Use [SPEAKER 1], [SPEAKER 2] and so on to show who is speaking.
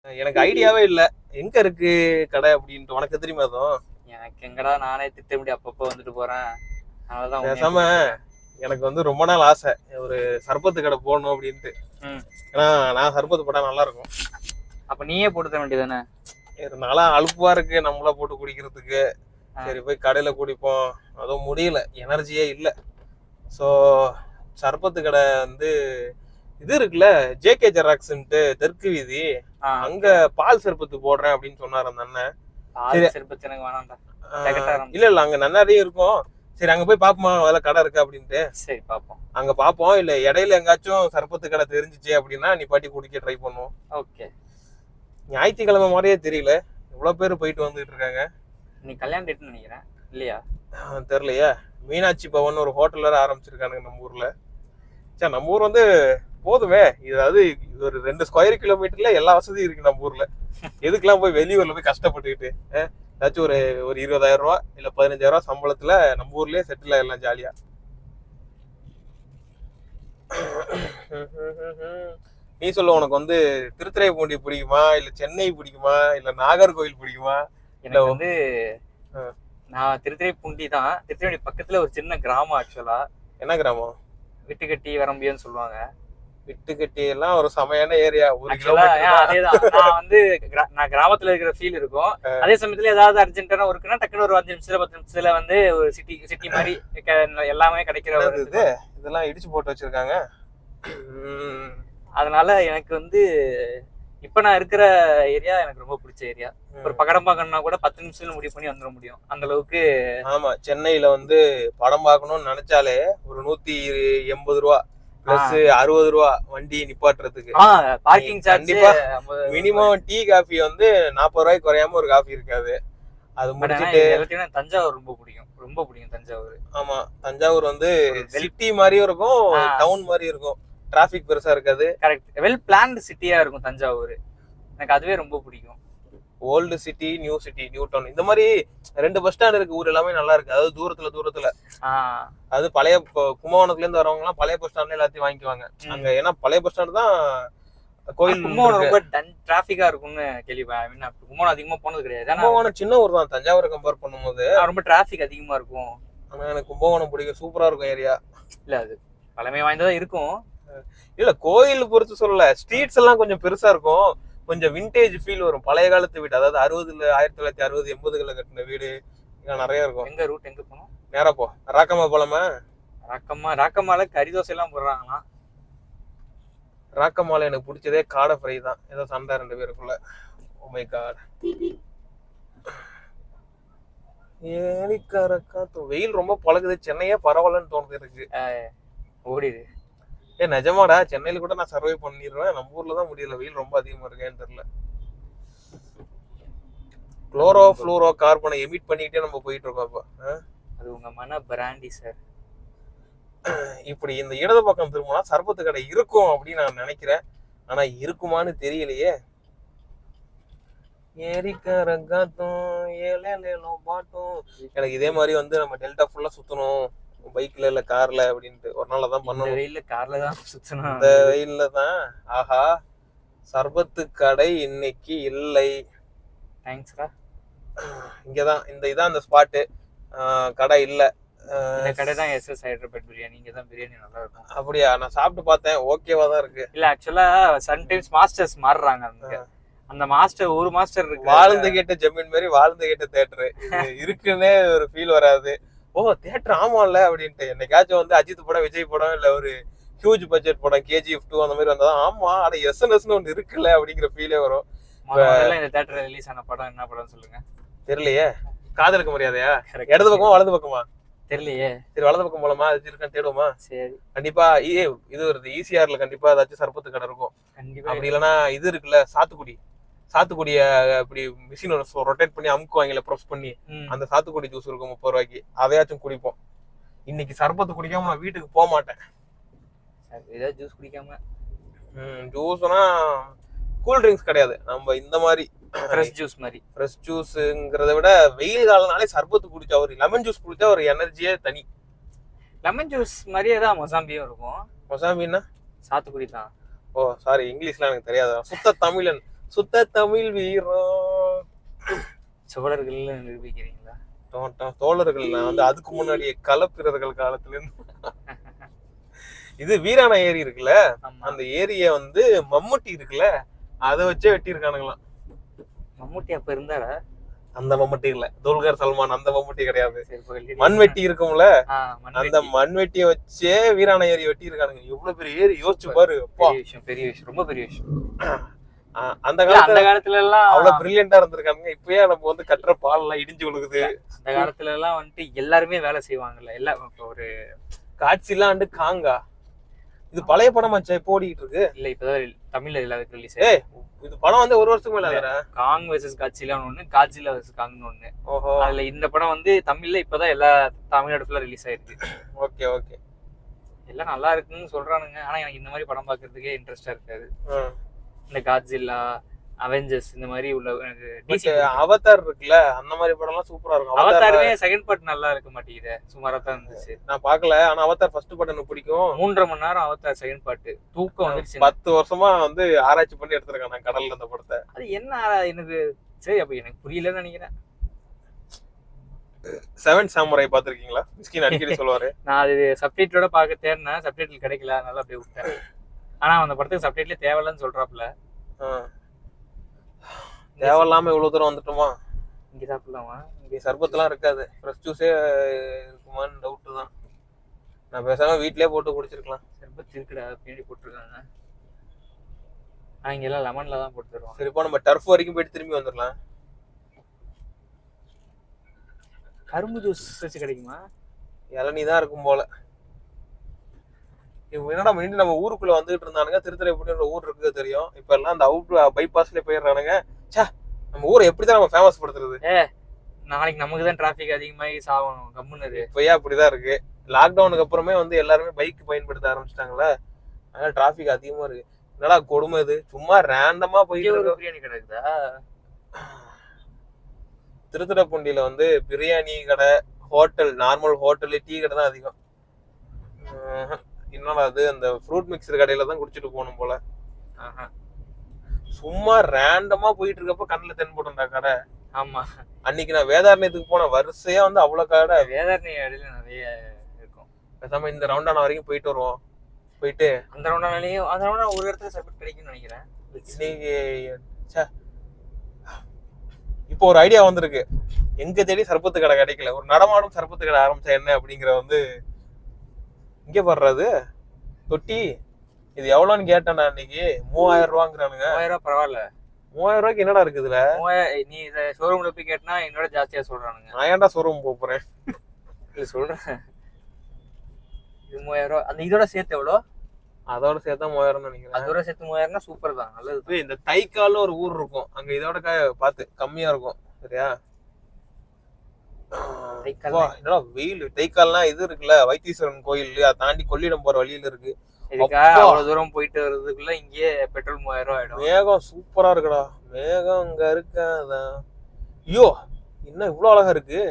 [SPEAKER 1] எனக்கு ஐடியாவே இல்ல. எங்க இருக்கு கடை அப்படின்ட்டு. உனக்கு தெரியுமா அதுவும்?
[SPEAKER 2] எனக்கு எங்கடா நானே திட்டமிடி அப்பப்போ வந்துட்டு போறேன். அதனாலதான்
[SPEAKER 1] பேசாம எனக்கு வந்து ரொம்ப நாள் ஆசை ஒரு சர்பத்து கடை போடணும் அப்படின்ட்டு. ஏன்னா நான் சர்பத்து போட்டா நல்லா இருக்கும்.
[SPEAKER 2] அப்ப நீயே போட்டு தர வேண்டியதானே?
[SPEAKER 1] நல்லா அலுப்பா இருக்கு நம்மளா போட்டு குடிக்கிறதுக்கு. சரி போய் கடையில குடிப்போம், அதுவும் முடியல, எனர்ஜியே இல்ல. ஸோ சர்பத்து கடை வந்து இது இருக்குல்ல, ஜேகே ஜெராக்ஸ்ன்ட்டு தெற்கு வீதி, அங்க பால் சர்பத்து போடுறேன் அப்படின்னு சொன்னார் அந்த அண்ணன்.
[SPEAKER 2] பால் சர்பத்து எனக்கு வேணாம்டா.
[SPEAKER 1] இல்ல இல்ல அங்க நன்னாரியும் இருக்கும். சரி அங்க போய் பாப்போமா அதெல்லாம் கடை இருக்கு அப்படின்ட்டு.
[SPEAKER 2] சரி பாப்போம்.
[SPEAKER 1] அங்க பாப்போம். இல்ல இடையில எங்காச்சும் சர்பத்து கடை தெரிஞ்சிச்சு அப்படின்னா நீ பாட்டி குடிக்க ட்ரை பண்ணுவோம்.
[SPEAKER 2] ஓகே.
[SPEAKER 1] ஞாயிற்றுக்கிழமை மாதிரியே தெரியல, இவ்வளவு பேர் போயிட்டு வந்துட்டு இருக்காங்க.
[SPEAKER 2] நீ கல்யாணம் டேட்னு நினைக்கிறேன் இல்லையா?
[SPEAKER 1] தெரியலையா. மீனாட்சி பவன் ஒரு ஹோட்டல் வேற ஆரம்பிச்சிருக்கானுங்க நம்ம ஊர்ல. சரி நம்ம ஊர் வந்து போதுமே, இதாவது ஒரு 2 ஸ்கொயர் கிலோமீட்டர்ல எல்லா வசதியும் இருக்கு நம்ம ஊர்ல. எதுக்கெல்லாம் போய் வெளியூர்ல போய் கஷ்டப்பட்டுக்கிட்டு. ஏதாச்சும் ஒரு 20,000 ரூபா இல்ல 15,000 ரூபா சம்பளத்துல நம்ம ஊர்லயே செட்டில் ஆயிடலாம் ஜாலியா. நீ சொல்ல, உனக்கு வந்து திருத்துறைப்பூண்டி பிடிக்குமா இல்ல சென்னை பிடிக்குமா இல்ல நாகர்கோவில் பிடிக்குமா?
[SPEAKER 2] எனக்கு வந்து நான் திருத்துறைப்பூண்டி தான். திருத்துறைப்பூண்டி பக்கத்துல ஒரு சின்ன கிராமம். ஆக்சுவலா என்ன
[SPEAKER 1] கிராமம்?
[SPEAKER 2] விட்டுக்கட்டி வரம்பியன்னு சொல்லுவாங்க.
[SPEAKER 1] விட்டுக்கட்டி எல்லாம் ஒரு சமையான ஏரியா.
[SPEAKER 2] அதேதான். நான் வந்து நான் கிராமத்துல இருக்கிற ஃபீல் இருக்கும். அதே சமயத்துல ஏதாவது அர்ஜென்ட்டான ஒர்க்குன்னா டக்குனு ஒரு 5 நிமிஷத்துல 10 நிமிஷத்துல வந்து ஒரு சிட்டி மாதிரி எல்லாமே கிடைக்கிற.
[SPEAKER 1] இதெல்லாம் இடிச்சு போட்டு வச்சிருக்காங்க.
[SPEAKER 2] அதனால எனக்கு வந்து இப்ப நான் இருக்கிற ஏரியா எனக்கு ரொம்ப பிடிச்ச ஏரியா. ஒரு படம் பார்க்கணும்னா கூட 10 நிமிஷத்துல முடிவு பண்ணி வந்துட முடியும் அந்த அளவுக்கு.
[SPEAKER 1] ஆமா, சென்னையில வந்து படம் பார்க்கணும்னு நினைச்சாலே ஒரு 180 ரூபா பிளஸ் 60 ரூபா வண்டி நிப்பாட்டுறதுக்கு.
[SPEAKER 2] Parking charge
[SPEAKER 1] minimum tea coffee வந்து 40 ரூபாய்க்கு குறையாம ஒரு காஃபி இருக்காது. அது முடிச்சிட்டு
[SPEAKER 2] தஞ்சாவூர் ரொம்ப பிடிக்கும், ரொம்ப பிடிக்கும் தஞ்சாவூர்.
[SPEAKER 1] ஆமா, தஞ்சாவூர் வந்து சிட்டி மாதிரியும் இருக்கும், டவுன் மாதிரியும் இருக்கும். டிராபிக் பெருசா இருக்காது.
[SPEAKER 2] கரெக்ட். வெல் பிளான்டு சிட்டியா இருக்கும் தஞ்சாவூர். எனக்கு அதுவே ரொம்ப பிடிக்கும்.
[SPEAKER 1] Old city, new city, new town, இந்த மாதிரி 2 பஸ் ஸ்டாண்ட் இருக்கு. ஊர் எல்லாமே நல்லா இருக்கு. அதாவது தூரத்துல அது பழைய கும்பகோணத்துல இருந்து வரவங்க எல்லாம் பழைய பஸ் ஸ்டாண்ட்ல எல்லாத்தையும் வாங்கிக்குவாங்க அங்க. ஏன்னா பழைய பஸ் ஸ்டாண்ட் தான் கோயில்.
[SPEAKER 2] கும்பகோணம் ரொம்ப டிராபிக்கா இருக்கும்னு கேள்விப்பட்டேன். கும்பகோணம் அதிகமா போனது கிடையாது.
[SPEAKER 1] கும்பகோணம் சின்ன ஊர் தான், தஞ்சாவூரை கம்பேர் பண்ணும்போது
[SPEAKER 2] ரொம்ப டிராபிக் அதிகமா இருக்கும்.
[SPEAKER 1] ஆனா எனக்கு கும்பகோணம் பிடிக்கும், சூப்பரா இருக்கும் ஏரியா.
[SPEAKER 2] இல்ல அது பழமை வாய்ந்ததா இருக்கும்.
[SPEAKER 1] இல்ல கோயில் பொறுத்து சொல்லல, ஸ்ட்ரீட்ஸ் எல்லாம் கொஞ்சம் பெருசா இருக்கும், கொஞ்சம் விண்டேஜ் ஃபீல் வரும். பழைய காலத்து வீடு, அதாவது 1960 80களில் கட்டின வீடு நிறைய இருக்கும்.
[SPEAKER 2] எங்க ரூட் எங்க போனோம்?
[SPEAKER 1] நேரா போ. ராக்கம்மா போலாமா?
[SPEAKER 2] ராக்கம்மால கறி தோசை எல்லாம் போடுறாங்களாம்.
[SPEAKER 1] ராக்கம்மால எனக்கு பிடிச்சதே காடை ஃப்ரை தான். ஏதோ சண்டை 2 பேருக்குள்ள. Oh my God. வெயில் ரொம்ப பழகுது. சென்னையே பரவாயில்லன்னு தோணுது எனக்கு.
[SPEAKER 2] ஓடிடு.
[SPEAKER 1] நிஜமாடா, சென்னையில கூட நான் சர்வை பண்ணிடுவேன். நம்ம ஊர்ல தான் முடியல, வெயில் ரொம்ப அதிகமா இருக்கேன்னு தெரியல. குளோரோ ஃப்ளூரோ கார்பனை எமிட் பண்ணிக்கிட்டே நம்ம போயிட்டு இருக்கோம். அப்ப
[SPEAKER 2] அது உங்க மன பிராண்டி சார்.
[SPEAKER 1] இப்படி இந்த இடது பக்கம் திரும்பினா சர்பத்து கடை இருக்கும் அப்படின்னு நான் நினைக்கிறேன். ஆனா இருக்குமான்னு தெரியலையே. எனக்கு இதே மாதிரி வந்து நம்ம டெல்டா ஃபுல்லா சுத்தணும், பைக்ல இல்ல கார்ல அப்படின்ட்டு ஒரு நாள் தான் பண்ணணும்.
[SPEAKER 2] வெயில்ல கார்ல தான் சுத்தணும்.
[SPEAKER 1] இந்த வெயில்ல தான். ஆஹா, சர்பத்து கடை இன்னைக்கு இல்லை.
[SPEAKER 2] தேங்க்ஸ்டா.
[SPEAKER 1] இங்கதான் இதான் அந்த ஸ்பாட்டு. கடை இல்ல.
[SPEAKER 2] இந்த கடை தான் எஸ்எஸ் ஹைதராபாத் பிரியாணி. இங்க தான் பிரியாணி நல்லா இருக்கும்.
[SPEAKER 1] அப்படியா? நான் சாப்பிட்டு பார்த்தேன், ஓகேவா தான் இருக்கு.
[SPEAKER 2] இல்ல ஆக்சுவலா சம்டைம்ஸ் மாஸ்டர்ஸ் மாறுறாங்க. அந்த மாஸ்டர் ஒரு மாஸ்டர் இருக்கு.
[SPEAKER 1] வாழ்ந்து கேட்ட ஜமீன் மாதிரி வாழ்ந்து கேட்ட தியேட்டர் இருக்குன்னே ஒரு ஃபீல் வராது. ஓ தியேட்டர் ஆமாம்ல அப்படின்ட்டு. என்னைக்காச்சும் வந்து அஜித் படம், விஜய் படம், இல்ல ஒரு ஹியூஜ் பட்ஜெட் படம் KGF 2 அந்த மாதிரி வந்தா ஆமா அட எஸ்என்எஸ்னு ஒன்று இருக்குல்ல அப்படிங்கிற ஃபீலே வரும்.
[SPEAKER 2] இந்த தியேட்டர்ல ரிலீஸ் ஆன படம் என்ன படம் சொல்லுங்க?
[SPEAKER 1] தெரியலையே. காதலுக்கு மரியாதையா? இடது பக்கமா வலது பக்கமா
[SPEAKER 2] தெரியலையே.
[SPEAKER 1] சரி வலது பக்கம் போலாமா? அது இருக்கான்னு தேடுவோமா?
[SPEAKER 2] சரி
[SPEAKER 1] கண்டிப்பா. இது வருது ECRல கண்டிப்பா ஏதாச்சும் சர்பத்து கடை இருக்கும். அப்படி இல்லைன்னா இது இருக்குல்ல சாத்துக்குடிய இப்படி மிஷின் ரொட்டேட் பண்ணி அமுக்குவாங்கல, ப்ரெஸ் பண்ணி, அந்த சாத்துக்குடி ஜூஸ் இருக்கும் 30 ரூபாய்க்கு. அதையாச்சும் குடிப்போம். இன்னைக்கு சர்பத்து குடிக்காம நான் வீட்டுக்கு போக மாட்டேன்.
[SPEAKER 2] ஏதாவது ஜூஸ் குடிக்காம?
[SPEAKER 1] ஜூஸ்னா கூல் ட்ரிங்க்ஸ் கிடையாது, நம்ம இந்த மாதிரி
[SPEAKER 2] ஃப்ரெஷ் ஜூஸ் மாதிரி.
[SPEAKER 1] ஃப்ரெஷ் ஜூஸ்ங்கிறத விட வெயில் காலனாலே சர்பத்து குடிச்சா, ஒரு லெமன் ஜூஸ் குடிச்சா ஒரு எனர்ஜியே தனி.
[SPEAKER 2] லெமன் ஜூஸ் மாதிரியே தான் மொசாம்பியும் இருக்கும்.
[SPEAKER 1] மொசாம்பின்னா
[SPEAKER 2] சாத்துக்குடி தான்.
[SPEAKER 1] ஓ சாரி, இங்கிலீஷ்லாம் எனக்கு தெரியாது. சுத்த தமிழன். சுத்த தமிழ் வீரம்.
[SPEAKER 2] சோழர்கள் நிரூபிக்கிறீங்களா?
[SPEAKER 1] தோழர்கள் வந்து அதுக்கு முன்னாடியே களப்பிரர்கள் காலத்துல இருந்து. இது வீராண ஏரி இருக்குல்ல, அந்த ஏரிய வந்து மம்முட்டி இருக்குல்ல அதை வச்சே வெட்டி இருக்கானுங்களாம்.
[SPEAKER 2] மம்முட்டி அப்ப இருந்தாரா?
[SPEAKER 1] அந்த மம்முட்டி இல்ல, துல்கர் சல்மான் அந்த மம்முட்டி கிடையாது. மண்வெட்டி இருக்கும்ல, அந்த மண்வெட்டியை வச்சே வீராண ஏரி வெட்டி இருக்கானுங்க. எவ்வளவு பெரிய ஏரி யோசிச்சு பாரு.
[SPEAKER 2] பெரிய விஷயம், ரொம்ப பெரிய விஷயம்.
[SPEAKER 1] அந்த காலத்துல
[SPEAKER 2] எல்லாம்
[SPEAKER 1] அவ்வளவு பிரில்லியண்டா இருந்திருக்காங்க. இப்பயே நம்ம வந்து கட்டுற பால் எல்லாம் இடிஞ்சு விழுகுது.
[SPEAKER 2] அந்த காலத்துல எல்லாம் வந்துட்டு எல்லாருமே வேலை செய்வாங்கல்ல. எல்லாம் ஒரு
[SPEAKER 1] காட்சி எல்லாம் காங்கா. இது பழைய படமாச்சா இப்போ ஓடிட்டு இருக்கு?
[SPEAKER 2] இல்ல இப்பதான் தமிழ்ல எல்லாத்துக்கும் ரிலீஸ்.
[SPEAKER 1] இது படம் வந்து 1 வருஷத்துக்கு மேல.
[SPEAKER 2] காங் வெர்சஸ் காட்சிலான்னு ஒண்ணு, காட்சிலா வெர்சஸ் காங்னு ஒண்ணு.
[SPEAKER 1] ஓஹோ.
[SPEAKER 2] அதுல இந்த படம் வந்து தமிழ்ல இப்பதான் எல்லா தமிழ்நாடு ஃபுல்லா ரிலீஸ் ஆயிருக்கு.
[SPEAKER 1] Okay okay.
[SPEAKER 2] எல்லாம் நல்லா இருக்குன்னு சொல்றானுங்க. ஆனா எனக்கு இந்த மாதிரி படம் பாக்குறதுக்கே இன்ட்ரெஸ்டா இருக்காது. இந்த காட்சிலா, அவெஞ்சர்ஸ் இந்த மாதிரி உள்ள
[SPEAKER 1] அவதார் இருக்குல்ல, அந்த மாதிரி படம் எல்லாம் சூப்பரா இருக்கும்.
[SPEAKER 2] அவதாருமே செகண்ட் பார்ட் நல்லா இருக்க மாட்டேங்குது, சுமாரா தான் இருந்துச்சு.
[SPEAKER 1] நான் பாக்கல, ஆனா அவதார் ஃபர்ஸ்ட் பார்ட் எனக்கு பிடிக்கும்.
[SPEAKER 2] 3.5 மணி நேரம் அவதார் செகண்ட் பார்ட். தூக்கம் வந்துருச்சு.
[SPEAKER 1] 10 வருஷமா வந்து ஆராய்ச்சி பண்ணி எடுத்திருக்கேன் நான் கடல்ல அந்த படத்தை.
[SPEAKER 2] அது என்ன எனக்கு சரி அப்ப எனக்கு புரியலன்னு நினைக்கிறேன்.
[SPEAKER 1] 7 சாமுரை பாத்திருக்கீங்களா? மிஸ்கின் அடிக்கடி சொல்லுவாரு.
[SPEAKER 2] நான் அது சப்டைட்டிலோட பார்க்க தேடினேன், சப்டைட்டில் கிடைக்கல, அதனால அப்படியே விட்டேன். ஆனா அந்த படத்துக்கு சப்டைட்டிலே தேவையில்லைன்னு சொல்றாப்ல.
[SPEAKER 1] தேவையில்லாம இவ்வளவு தூரம் வந்துட்டோமா?
[SPEAKER 2] இங்க சாப்பிடலாமா?
[SPEAKER 1] இங்க சர்பத்தெல்லாம் இருக்காது, ஃப்ரெஷ் ஜூஸே இருக்குமான்னு டவுட் தான். நான் பேசாம வீட்லயே போட்டு குடிச்சிருக்கலாம்.
[SPEAKER 2] சர்பத் இருக்குடா, பின்னாடி போட்டுருக்காங்க. இங்க எல்லாம் லெமன்ல தான் போட்டு தருவாங்க.
[SPEAKER 1] சரிப்பா, நம்ம டர்ஃப் வரைக்கும் போயிட்டு திரும்பி வந்துடலாம்.
[SPEAKER 2] கரும்பு ஜூஸ் வச்சு கிடைக்குமா?
[SPEAKER 1] இளநீ தான் இருக்கும் போல. என்னடா மீண்டும் நம்ம ஊருக்குள்ள வந்துட்டு இருந்தானுங்க. திருத்துறைப்பூண்டின்ற ஊர் இருக்குது தெரியும். இப்ப எல்லாம் அந்த அவுட் பைபாஸ்ல போயிடுறானுங்க. சே, நம்ம ஊரை எப்படிதான் நம்ம ஃபேமஸ் படுத்துறது?
[SPEAKER 2] நாளைக்கு நமக்கு தான் டிராபிக் அதிகமாகி சாகணும் கம்முன்னு.
[SPEAKER 1] இப்பயே அப்படிதான் இருக்கு. லாக்டவுனுக்கு அப்புறமே வந்து எல்லாருமே பைக் பயன்படுத்த ஆரம்பிச்சிட்டாங்களா, அதனால டிராபிக் அதிகமா இருக்கு. என்னடா கொடுமை இது, சும்மா ரேண்டமா போயிட்டு.
[SPEAKER 2] பிரியாணி கடை இருக்குதா
[SPEAKER 1] திருத்துறைப்பூண்டியில? வந்து பிரியாணி கடை, ஹோட்டல், நார்மல் ஹோட்டலு, டீ கடை தான் அதிகம். என்னடா அது, அந்த ஃப்ரூட் மிக்சர் கடையில தான் குடிச்சிட்டு போகணும் போல. சும்மா ரேண்டமா போயிட்டு இருக்கப்ப கண்ணுல தென்படும்டா கடை.
[SPEAKER 2] ஆமா,
[SPEAKER 1] அன்னைக்கு நான் வேதாரண்யத்துக்கு போன, வரிசையா வந்து அவ்வளவு கடை.
[SPEAKER 2] வேதாரண்ய இடையில நிறைய இருக்கும்.
[SPEAKER 1] பேசாம இந்த ரவுண்டான வரைக்கும் போயிட்டு வருவோம். போயிட்டு
[SPEAKER 2] அந்த ரவுண்டானாலையும் அந்த ரவுண்டா ஒரு இடத்துல சர்பத் கிடைக்கும்னு நினைக்கிறேன்.
[SPEAKER 1] இன்னைக்கு இப்போ ஒரு ஐடியா வந்திருக்கு. எங்க தேடி சர்பத்து கடை கிடைக்கல, ஒரு நடமாடும் சர்பத்து கடை ஆரம்பிச்சா என்ன அப்படிங்கிற வந்து இங்க படுறது தொட்டி. இது எவ்வளவுன்னு கேட்டேன் இன்னைக்கு. 3000 ரூபாங்கிறானுங்க.
[SPEAKER 2] 3000 ரூபாய் பரவாயில்ல.
[SPEAKER 1] 3000 ரூபாய்க்கு என்னடா இருக்குது இதுல?
[SPEAKER 2] நீ இத ஷோரூம்ல போய் கேட்டனா என்னோட ஜாஸ்தியா சொல்றானுங்க.
[SPEAKER 1] நான் ஏன்டா ஷோரூம் போறேன்?
[SPEAKER 2] இல்ல சொல்றேன், இது 3000 ரூபாய். அந்த இதோட சேர்த்து எவ்வளோ?
[SPEAKER 1] அதோட சேர்த்தா 3000 நினைக்கிறேன்.
[SPEAKER 2] அதோட சேர்த்து 3000 சூப்பர் தான், நல்லது.
[SPEAKER 1] இந்த தைக்கால்னு ஒரு ஊர் இருக்கும், அங்க இதோட பார்த்து கம்மியா இருக்கும். சரியா? என்னடா வெயில். தைக்கால்னா இது இருக்குல்ல, வைத்தீஸ்வரன் கோயில், அதை தாண்டி கொள்ளிடம் போற வழியில இருக்கு.
[SPEAKER 2] அவ்வளவு தூரம் போயிட்டு வர்றதுக்குள்ள இங்கே பெட்ரோல் 3000 ரூபாய் ஆயிடும்.
[SPEAKER 1] மேகம் சூப்பரா இருக்குடா. மேகம் அங்க இருக்க. ஐயோ, இன்னும் இவ்வளவு அழகா இருக்கு.